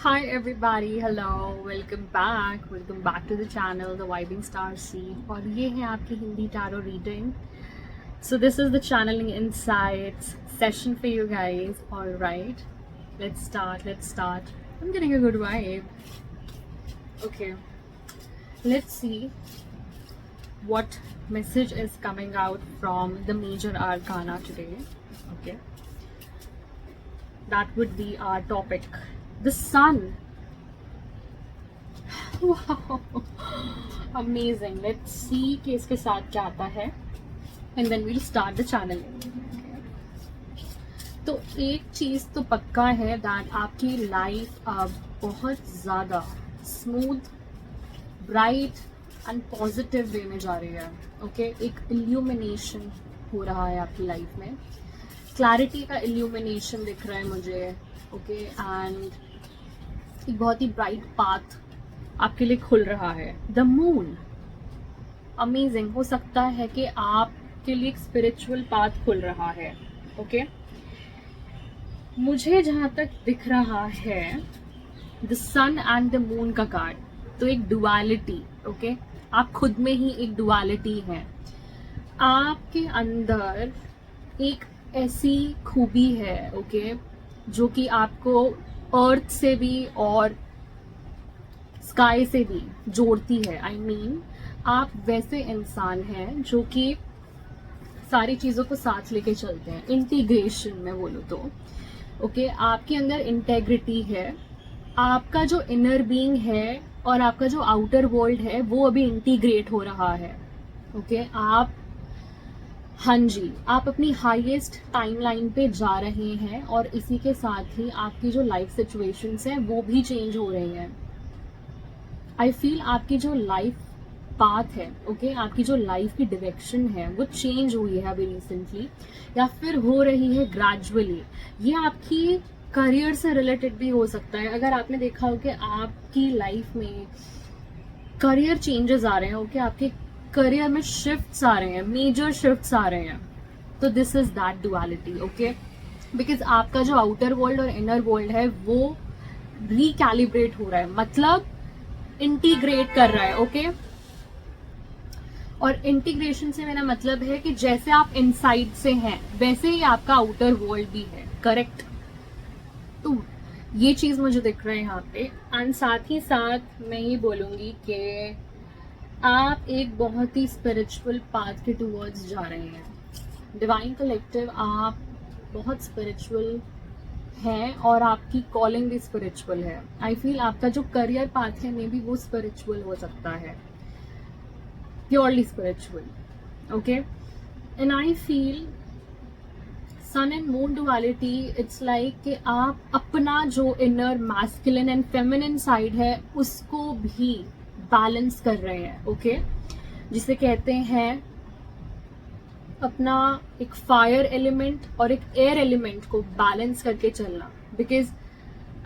Hi everybody, hello, welcome back to the channel, The Vibing Star Seed. और ये है आपकी Hindi tarot reading. So this is the channeling insights session for you guys. All right, let's start. I'm getting a good vibe. Okay, let's see what message is coming out from the major arcana today. Okay, that would be our topic. The sun. Wow, amazing. Let's see कि इसके साथ क्या आता है and then we'll start the channeling. तो एक चीज तो पक्का है that आपकी लाइफ अब बहुत ज़्यादा smooth, bright and positive way में जा रही है. ओके, एक इल्यूमिनेशन हो रहा है आपकी लाइफ में. क्लैरिटी का इल्यूमिनेशन दिख रहा है मुझे. ओके, एंड एक बहुत ही ब्राइट पाथ आपके लिए खुल रहा है. The moon, amazing. हो सकता है कि आपके लिए एक स्पिरिचुअल पाथ खुल रहा है. ओके, मुझे जहां तक दिख रहा है the sun and the moon का कार्ड, तो एक डुअलिटी. ओके, आप खुद में ही एक डुअलिटी है. आपके अंदर एक ऐसी खूबी है, ओके, जो कि आपको अर्थ से भी और स्काई से भी जोड़ती है. आई मीन आप वैसे इंसान हैं जो कि सारी चीज़ों को साथ लेके चलते हैं. इंटीग्रेशन में बोलूँ तो ओके, आपके अंदर इंटेग्रिटी है. आपका जो इनर बीइंग है और आपका जो आउटर वर्ल्ड है वो अभी इंटीग्रेट हो रहा है. ओके, आप, हाँ जी, आप अपनी हाईएस्ट टाइमलाइन पे जा रहे हैं और इसी के साथ ही आपकी जो लाइफ सिचुएशंस हैं वो भी चेंज हो रही हैं. आई फील आपकी जो लाइफ पाथ है, ओके, आपकी जो लाइफ की डायरेक्शन है वो चेंज हुई है अभी रिसेंटली, या फिर हो रही है ग्रेजुअली. ये आपकी करियर से रिलेटेड भी हो सकता है. अगर आपने देखा हो कि आपकी लाइफ में करियर चेंजेस आ रहे हैं, ओके, आपके करियर में शिफ्ट्स आ रहे हैं, मेजर शिफ्ट्स आ रहे हैं, तो this is that duality. Okay, because आपका जो आउटर वर्ल्ड और इनर वर्ल्ड है वो रिकैलिब्रेट हो रहा है, मतलब इंटीग्रेट कर रहा है. ओके, और इंटीग्रेशन से मेरा मतलब है कि जैसे आप इनसाइड से हैं वैसे ही आपका आउटर वर्ल्ड भी है. करेक्ट, तो ये चीज मुझे दिख रहा है यहाँ पे. एंड साथ ही साथ मैं ये बोलूंगी कि आप एक बहुत ही स्पिरिचुअल पाथ के टूवर्ड्स जा रहे हैं. डिवाइन कलेक्टिव, आप बहुत स्पिरिचुअल हैं और आपकी कॉलिंग भी स्पिरिचुअल है. आई फील आपका जो करियर पाथ है मे बी वो स्पिरिचुअल हो सकता है, purely spiritual. Okay, and I feel sun and moon duality, it's like कि आप अपना जो inner masculine and feminine side है उसको भी बैलेंस कर रहे हैं. ओके, जिसे कहते हैं अपना एक फायर एलिमेंट और एक एयर एलिमेंट को बैलेंस करके चलना. बिकॉज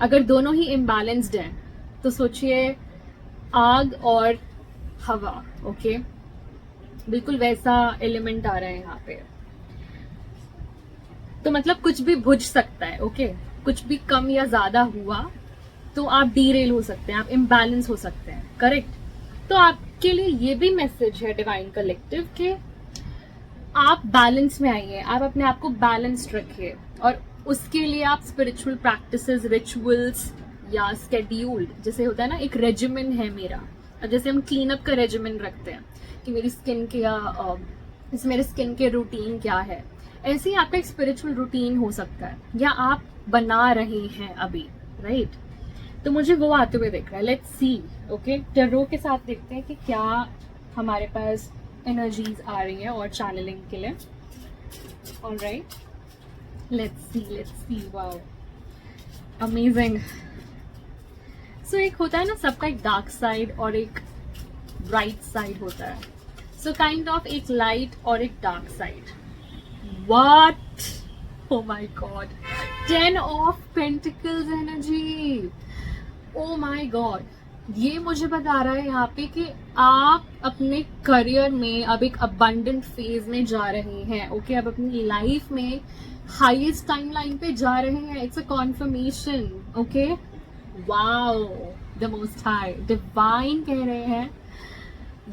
अगर दोनों ही इम्बैलेंस्ड हैं तो सोचिए आग और हवा. ओके, बिल्कुल वैसा एलिमेंट आ रहा है यहाँ पे. तो मतलब कुछ भी भुज सकता है. ओके, कुछ भी कम या ज्यादा हुआ तो आप डीरेल हो सकते हैं, आप इम्बैलेंस हो सकते हैं. करेक्ट, तो आपके लिए ये भी मैसेज है डिवाइन कलेक्टिव के आप बैलेंस में आइए, आप अपने आप को बैलेंस्ड रखिए. और उसके लिए आप स्पिरिचुअल प्रैक्टिसेस, रिचुअल्स या स्केड्यूल्ड, जैसे होता है ना एक रेजिमेन है मेरा, जैसे हम क्लीन अप का रेजिमेन रखते हैं कि मेरी स्किन के मेरे स्किन के रूटीन क्या है, ऐसे ही आपका एक स्पिरिचुअल रूटीन हो सकता है या आप बना रहे हैं अभी. राइट, तो मुझे वो आते हुए दिख रहा है. Let's see. ओके, टैरो के साथ देखते हैं कि क्या हमारे पास एनर्जीज आ रही है और चैनलिंग के लिए. Alright, let's see. Wow, amazing. So एक होता है ना सबका एक डार्क साइड और एक ब्राइट साइड होता है. सो काइंड ऑफ एक लाइट और एक dark side. What, oh my God, 10 of pentacles energy. Oh my God, ये मुझे बता रहा है यहाँ पे कि आप अपने करियर में अब एक अबंडेंट फेज में जा रहे हैं. ओके, अब अपनी लाइफ में हाईएस्ट टाइमलाइन पे जा रहे हैं. It's a confirmation. Okay, wow, the most high divine कह रहे हैं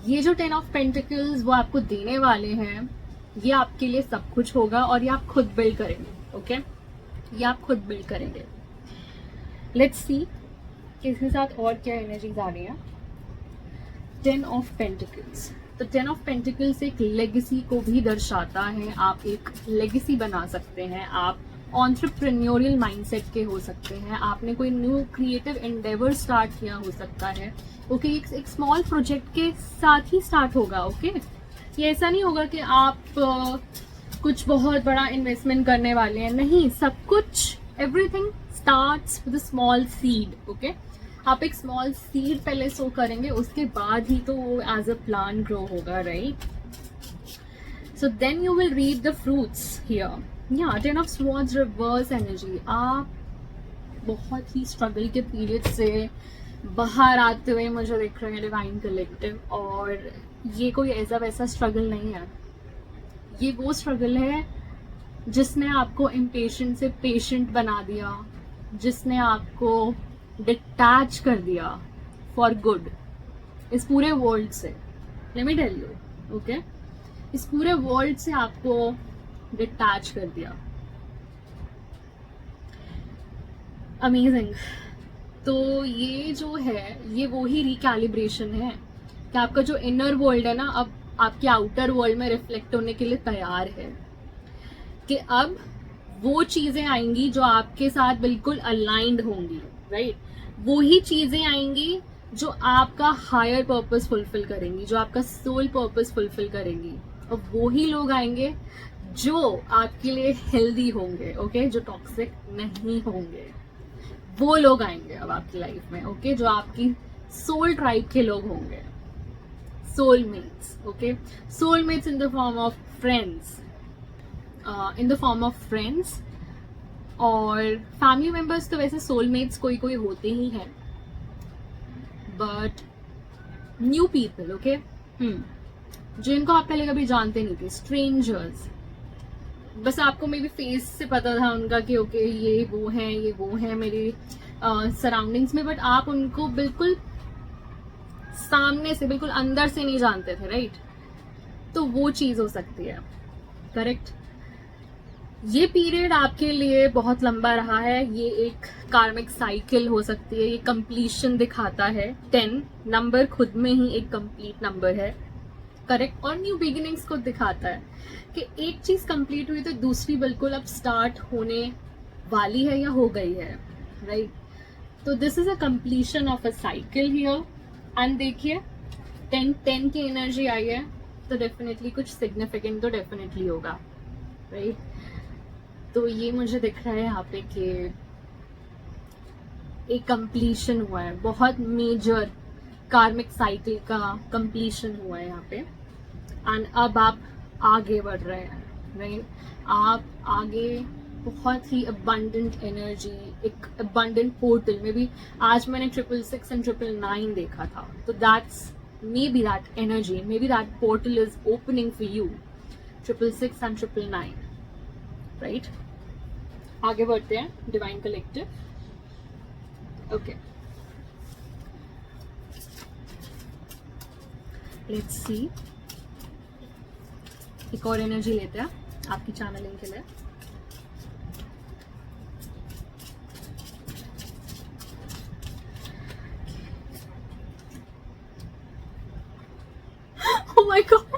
ये जो 10 ऑफ पेंटिकल्स वो आपको देने वाले हैं, ये आपके लिए सब कुछ होगा और ये आप खुद बिल्ड करेंगे। ओके, ये आप खुद बिल्ड करेंगे। लेट्स सी इसके साथ और क्या एनर्जीज आ रही है। 10 ऑफ पेंटिकल्स, तो 10 ऑफ पेंटिकल्स एक लेगेसी को भी दर्शाता है। आप एक लेगेसी बना सकते हैं, आप एंटरप्रेन्योरियल माइंडसेट के हो सकते हैं, आपने कोई न्यू क्रिएटिव एंडेवर स्टार्ट किया हो सकता है। ओके, एक स्मॉल प्रोजेक्ट के साथ ही स्टार्ट होगा। ओके, ये ऐसा नहीं होगा कि आप कुछ बहुत बड़ा इन्वेस्टमेंट करने वाले हैं, नहीं, सब कुछ everything starts with a small seed. Okay, आप एक स्मॉल सीड पहले सो करेंगे, उसके बाद ही तो वो एज अ प्लांट ग्रो होगा, right? So then you will reap the fruits here. या 10 ऑफ स्वॉर्ड्स रिवर्स एनर्जी, आप बहुत ही स्ट्रगल के पीरियड से बाहर आते हुए मुझे दिख रहे हैं डिवाइन कलेक्टिव। और ये कोई ऐसा वैसा स्ट्रगल नहीं है, ये वो स्ट्रगल है जिसने आपको इम्पेशेंट से पेशेंट बना दिया, जिसने आपको डिटैच कर दिया फॉर गुड इस पूरे वर्ल्ड से। Let me tell you, okay, इस पूरे वर्ल्ड से आपको डिटैच कर दिया। अमेजिंग। तो ये जो है ये वो ही रिकैलिब्रेशन है कि आपका जो इनर वर्ल्ड है ना, अब आपके आउटर वर्ल्ड में रिफ्लेक्ट होने के लिए तैयार है कि अब वो चीजें आएंगी जो आपके साथ बिल्कुल अलाइंड होंगी, राइट? वो ही चीजें आएंगी जो आपका हायर पर्पस फुलफिल करेंगी, जो आपका सोल पर्पस फुलफिल करेंगी। और वो ही लोग आएंगे जो आपके लिए हेल्दी होंगे, ओके, जो टॉक्सिक नहीं होंगे। वो लोग आएंगे अब आपकी लाइफ में, ओके, जो आपकी सोल ट्राइब के लोग होंगे, soulmates. Okay, soulmates in the form of friends, और फैमिली मेंबर्स तो वैसे सोलमेट्स कोई कोई होते ही हैं, बट न्यू पीपल, ओके, जिनको आप पहले कभी जानते नहीं थे, स्ट्रेंजर्स, बस आपको मे बी फेस से पता था उनका कि ओके ये वो है मेरे सराउंडिंग्स में, बट आप उनको बिल्कुल सामने से, बिल्कुल अंदर से नहीं जानते थे, राइट? तो वो चीज हो सकती है, करेक्ट? ये पीरियड आपके लिए बहुत लंबा रहा है, ये एक कार्मिक साइकिल हो सकती है, ये कंप्लीशन दिखाता है। 10 नंबर खुद में ही एक कंप्लीट नंबर है, करेक्ट? और न्यू बिगिनिंग्स को दिखाता है कि एक चीज कंप्लीट हुई तो दूसरी बिल्कुल अब स्टार्ट होने वाली है या हो गई है, राइट? तो this is a completion of a cycle here. And देखिए 10 की एनर्जी आई है, तो डेफिनेटली कुछ सिग्निफिकेंट तो डेफिनेटली होगा, राइट? तो ये मुझे दिख रहा है यहाँ पे कि एक कंप्लीशन हुआ है, बहुत मेजर कार्मिक साइकिल का कंप्लीशन हुआ है यहाँ पे। एंड अब आप आगे बढ़ रहे हैं, राइट? आप आगे बहुत ही अबंडेंट एनर्जी, एक अबंडेंट पोर्टल में भी, आज मैंने 666 एंड 999 देखा था, तो that's may be that energy, may be that portal is opening for you, 666 and 999, right? आगे बढ़ते हैं डिवाइन कलेक्टिव। ओके, लेट्स सी, एक और एनर्जी लेते हैं आपकी चैनलिंग के लिए। Oh my God,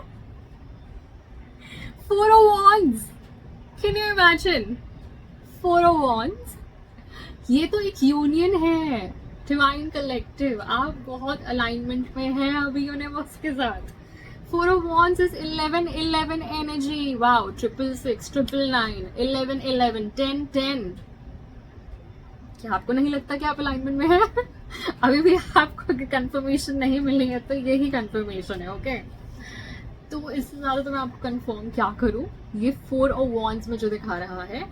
4 of Wands, can you imagine? 4 of Wands, ये तो एक यूनियन है, डिवाइन कलेक्टिव, आप बहुत अलाइनमेंट में हैं अभी यूनिवर्स के साथ। 4 of Wands is 11 energy, wow, 666, 999, 11 10 10। क्या आपको नहीं लगता कि आप अलाइनमेंट में हैं? अभी भी आपको कंफर्मेशन नहीं मिली है, तो यही कंफर्मेशन है, ओके? तो इससे ज्यादा तो मैं आपको कंफर्म क्या करूं, ये 4 of Wands में जो दिखा रहा है,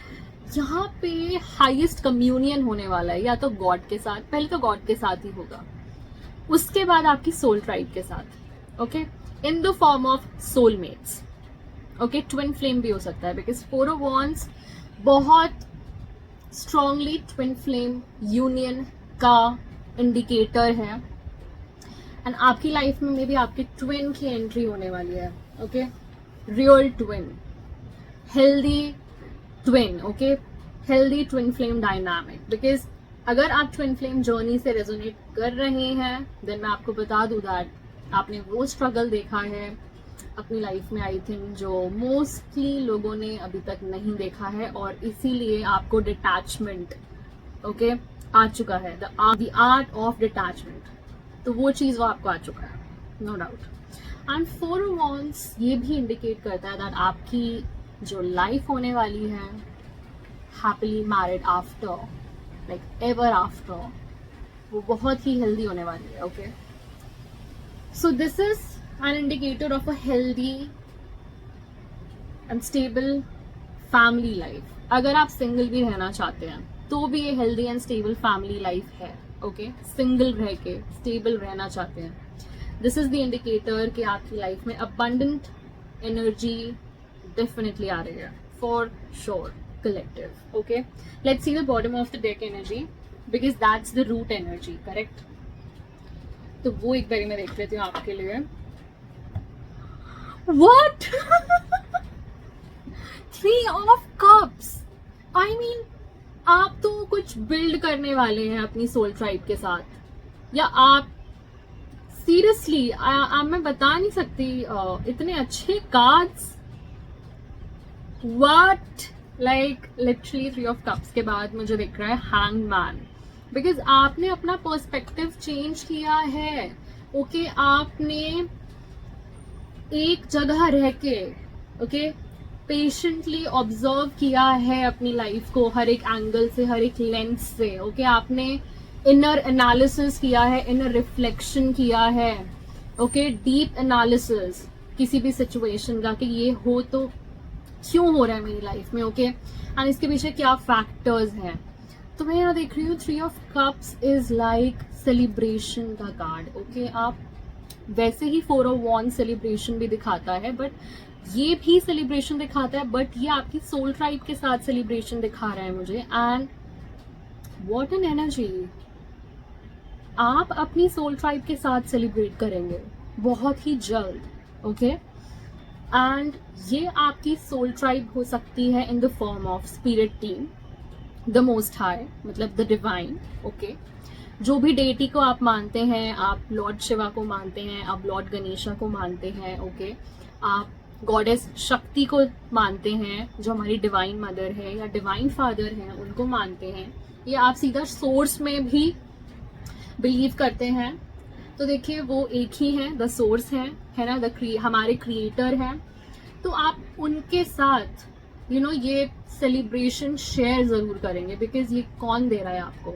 यहाँ पे हाईएस्ट कम्युनियन होने वाला है, या तो गॉड के साथ, पहले तो गॉड के साथ ही होगा, उसके बाद आपकी सोल ट्राइब के साथ, okay, in the form of soulmates, okay? Twin flame भी हो सकता है, बिकॉज 4 of Wands बहुत स्ट्रांगली ट्विन फ्लेम यूनियन का इंडिकेटर है। एंड आपकी लाइफ में मे बी आपके ट्विन की एंट्री होने वाली है, okay, real twin, healthy twin, okay, healthy twin flame dynamic. Because अगर आप ट्विन फ्लेम जर्नी से रेजोनेट कर रहे हैं, देन मैं आपको बता दूं दैट आपने वो स्ट्रगल देखा है अपनी लाइफ में, आई थिंक जो मोस्टली लोगों ने अभी तक नहीं देखा है, और इसीलिए आपको डिटैचमेंट, ओके, आ चुका है, द आर्ट ऑफ डिटैचमेंट। तो वो चीज वो आपको आ चुका है, no doubt. And 4 of wands ये भी इंडिकेट करता है दैट आपकी जो लाइफ होने वाली है happily married after, like ever after, वो बहुत ही हेल्दी होने वाली है, okay. So this is an indicator of a healthy and stable family life. अगर आप सिंगल भी रहना चाहते हैं तो भी ये healthy and stable family life है, ओके। सिंगल रह के स्टेबल रहना चाहते हैं, दिस इज द इंडिकेटर कि आपकी लाइफ में अबंडेंट एनर्जी डेफिनेटली आ रही है, for sure, collective, okay. Let's see the bottom of the deck energy, because that's the root energy, correct. तो वो एक बारी मैं देख लेती हूँ आपके लिए। What 3 of cups, I mean आप तो कुछ बिल्ड करने वाले हैं अपनी सोल ट्राइब के साथ, या आप सीरियसली मैं बता नहीं सकती, इतने अच्छे cards, what, like literally 3 of cups के बाद मुझे दिख रहा है हैंग्ड मैन। बिकॉज आपने अपना पर्सपेक्टिव चेंज किया है, ओके। आपने एक जगह रह के, ओके, पेशेंटली ऑब्जर्व किया है अपनी लाइफ को हर एक एंगल से, हर एक लेंस से, ओके। आपने इनर एनालिसिस किया है, इनर रिफ्लेक्शन किया है, ओके, डीप एनालिसिस किसी भी सिचुएशन का कि ये हो तो क्यों हो रहा है मेरी लाइफ में, ओके, एंड इसके पीछे क्या फैक्टर्स हैं। तो मैं यहाँ देख रही हूँ 3 of cups is like celebration का कार्ड, ओके। आप वैसे ही 4 ऑफ वॉन्ड्स सेलिब्रेशन भी दिखाता है, बट ये भी सेलिब्रेशन दिखाता है, बट ये आपकी सोल ट्राइब के साथ सेलिब्रेशन दिखा रहा है मुझे। एंड व्हाट एन एनर्जी, आप अपनी सोल ट्राइब के साथ सेलिब्रेट करेंगे बहुत ही जल्द, ओके। एंड ये आपकी सोल ट्राइब हो सकती है in the form of spirit team, the most high, मतलब द डिवाइन, ओके। जो भी डेटी को आप मानते हैं, आप लॉर्ड शिवा को मानते हैं, आप लॉर्ड गणेशा को मानते हैं, ओके। आप गॉडेस शक्ति को मानते हैं जो हमारी डिवाइन मदर है या डिवाइन फादर हैं, उनको मानते हैं, या आप सीधा सोर्स में भी बिलीव करते हैं। तो देखिए वो एक ही है, द सोर्स है ना, हमारे क्रिएटर हैं। तो आप उनके साथ ये सेलिब्रेशन शेयर जरूर करेंगे, बिकॉज ये कौन दे रहा है आपको,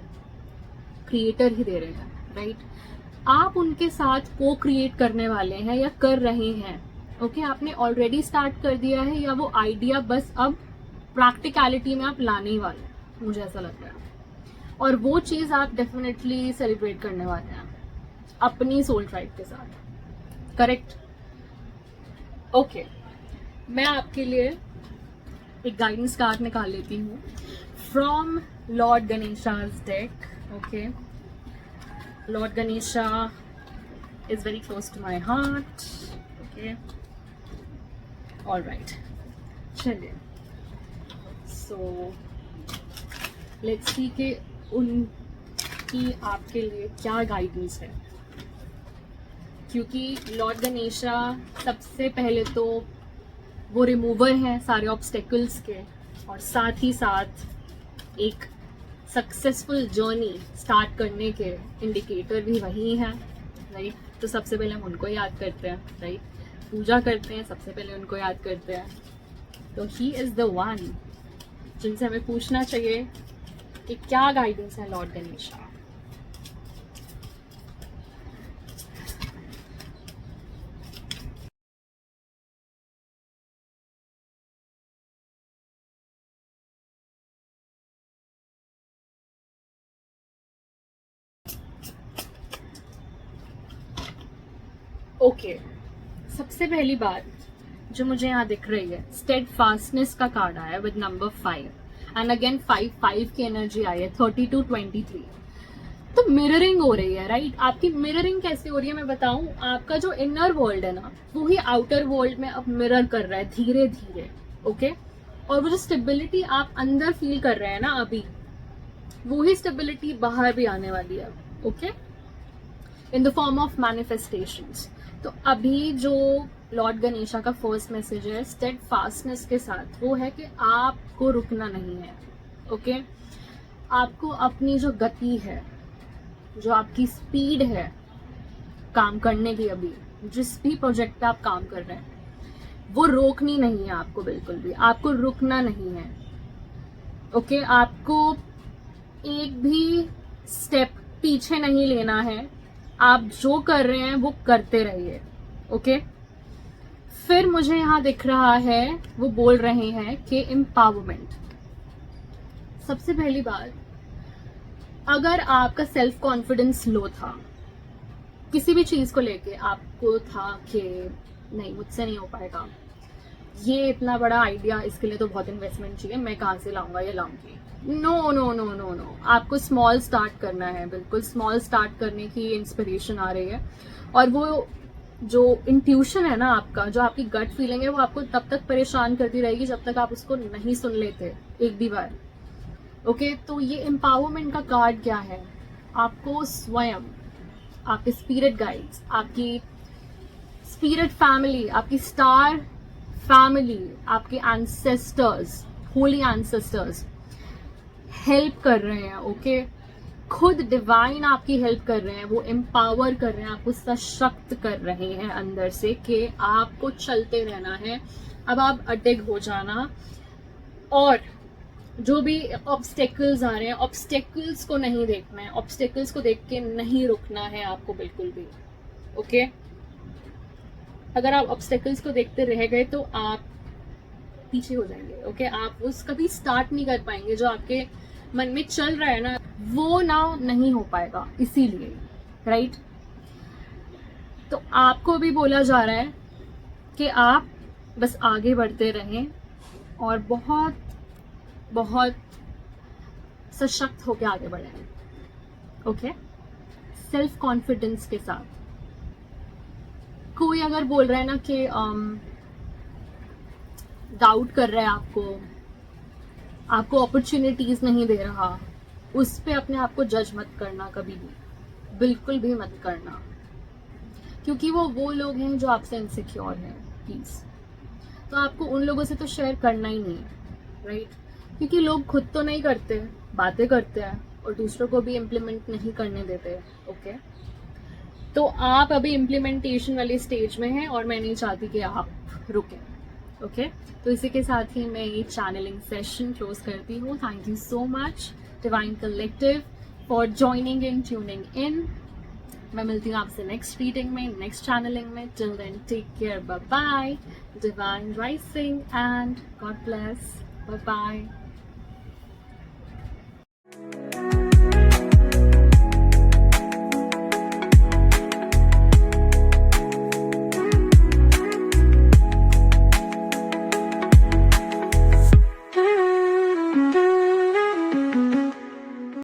क्रिएटर ही दे रहे हैं, राइट। आप उनके साथ को क्रिएट करने वाले हैं या कर रहे हैं, ओके। आपने ऑलरेडी स्टार्ट कर दिया है, या वो आइडिया बस अब प्रैक्टिकलिटी में आप लाने ही वाले हैं, मुझे ऐसा लग रहा है। और वो चीज आप डेफिनेटली सेलिब्रेट करने वाले हैं अपनी सोल ट्राइब के साथ, करेक्ट, ओके। मैं आपके लिए एक गाइडेंस कार्ड निकाल लेती हूँ from Lord Ganesha's deck, okay. Lord Ganesha is very close to my heart, okay, alright. चलिए, सो लेट्स सी कि उनकी आपके लिए क्या गाइडेंस है, क्योंकि लॉर्ड गणेशा सबसे पहले तो वो रिमूवर हैं सारे ऑब्स्टेकल्स के, और साथ ही साथ एक सक्सेसफुल जर्नी स्टार्ट करने के इंडिकेटर भी वही हैं, राइट। तो सबसे पहले हम उनको याद करते हैं, राइट, पूजा करते हैं, सबसे पहले उनको याद करते हैं। तो ही इज द वन जिनसे हमें पूछना चाहिए कि क्या गाइडेंस है लॉर्ड गणेशा। ओके, सबसे पहली बात जो मुझे यहाँ दिख रही है, स्टेड फास्टनेस का कार्ड आया विद नंबर 5, एंड अगेन 5 की एनर्जी आई है, 32-23। तो मिररिंग हो रही है, राइट? आपकी मिररिंग कैसे हो रही है मैं बताऊं, आपका जो इनर वर्ल्ड है ना वो ही आउटर वर्ल्ड में अब मिरर कर रहा है धीरे धीरे, ओके? और वो जो स्टेबिलिटी आप अंदर फील कर रहे हैं ना अभी, वो ही स्टेबिलिटी बाहर भी आने वाली है, okay? In the form of manifestations. तो अभी जो लॉर्ड गणेशा का फर्स्ट मैसेज है स्टेड फास्टनेस के साथ, वो है कि आपको रुकना नहीं है, ओके? आपको अपनी जो गति है, जो आपकी स्पीड है काम करने की, अभी जिस भी प्रोजेक्ट पे आप काम कर रहे हैं वो रोकनी नहीं है आपको, बिल्कुल भी आपको रुकना नहीं है, ओके? आपको एक भी स्टेप पीछे नहीं लेना है, आप जो कर रहे हैं वो करते रहिए, ओके? फिर मुझे यहाँ दिख रहा है वो बोल रहे हैं कि एम्पावरमेंट। सबसे पहली बात, अगर आपका सेल्फ कॉन्फिडेंस लो था किसी भी चीज को लेके, आपको था कि नहीं मुझसे नहीं हो पाएगा, ये इतना बड़ा आइडिया, इसके लिए तो बहुत इन्वेस्टमेंट चाहिए, मैं कहाँ से लाऊंगा या लाऊंगी, no no no no no, आपको स्मॉल स्टार्ट करना है, बिल्कुल स्मॉल स्टार्ट करने की इंस्पिरेशन आ रही है। और वो जो इंट्यूशन है ना आपका, जो आपकी गट फीलिंग है, वो आपको तब तक परेशान करती रहेगी जब तक आप उसको नहीं सुन लेते एक भी बार, ओके? तो ये एम्पावरमेंट का कार्ड क्या है, आपको स्वयं, आपके स्पिरिट गाइड्स, आपकी स्पिरिट फैमिली, आपकी स्टार फैमिली, आपके एंसेस्टर्स, होली एंसेस्टर्स हेल्प कर रहे हैं, ओके? खुद डिवाइन आपकी हेल्प कर रहे हैं, वो एम्पावर कर रहे हैं, आपको सशक्त कर रहे हैं अंदर से कि आपको चलते रहना है, अब आप अडिग हो जाना, और जो भी ऑब्स्टेकल्स आ रहे हैं ऑब्स्टेकल्स को नहीं देखना है, ऑब्स्टेकल्स को देख के नहीं रुकना है आपको बिल्कुल भी, ओके? अगर आप ऑब्स्टेकल्स को देखते रह गए तो आप पीछे हो जाएंगे, ओके? आप उस कभी स्टार्ट नहीं कर पाएंगे, जो आपके मन में चल रहा है ना वो ना नहीं हो पाएगा, इसीलिए, राइट? तो आपको भी बोला जा रहा है कि आप बस आगे बढ़ते रहें और बहुत बहुत सशक्त होकर आगे बढ़ें, ओके? सेल्फ कॉन्फिडेंस के साथ। कोई अगर बोल रहा है ना कि डाउट कर रहा है आपको अपॉर्चुनिटीज नहीं दे रहा, उस पे अपने आप को जज मत करना, कभी भी, बिल्कुल भी मत करना, क्योंकि वो लोग हैं जो आपसे इनसिक्योर हैं, प्लीज। तो आपको उन लोगों से तो शेयर करना ही नहीं है, राइट? क्योंकि लोग खुद तो नहीं करते, बातें करते हैं और दूसरों को भी इम्प्लीमेंट नहीं करने देते, ओके? तो आप अभी इम्प्लीमेंटेशन वाली स्टेज में हैं और मैं नहीं चाहती कि आप रुकें, ओके? तो इसी के साथ ही मैं ये चैनलिंग सेशन क्लोज करती हूँ। Thank you so much divine collective for joining in, tuning in. मैं मिलती हूँ आपसे नेक्स्ट रीडिंग में, नेक्स्ट चैनलिंग में। Till then take care, bye bye, divine rising and God bless, bye bye.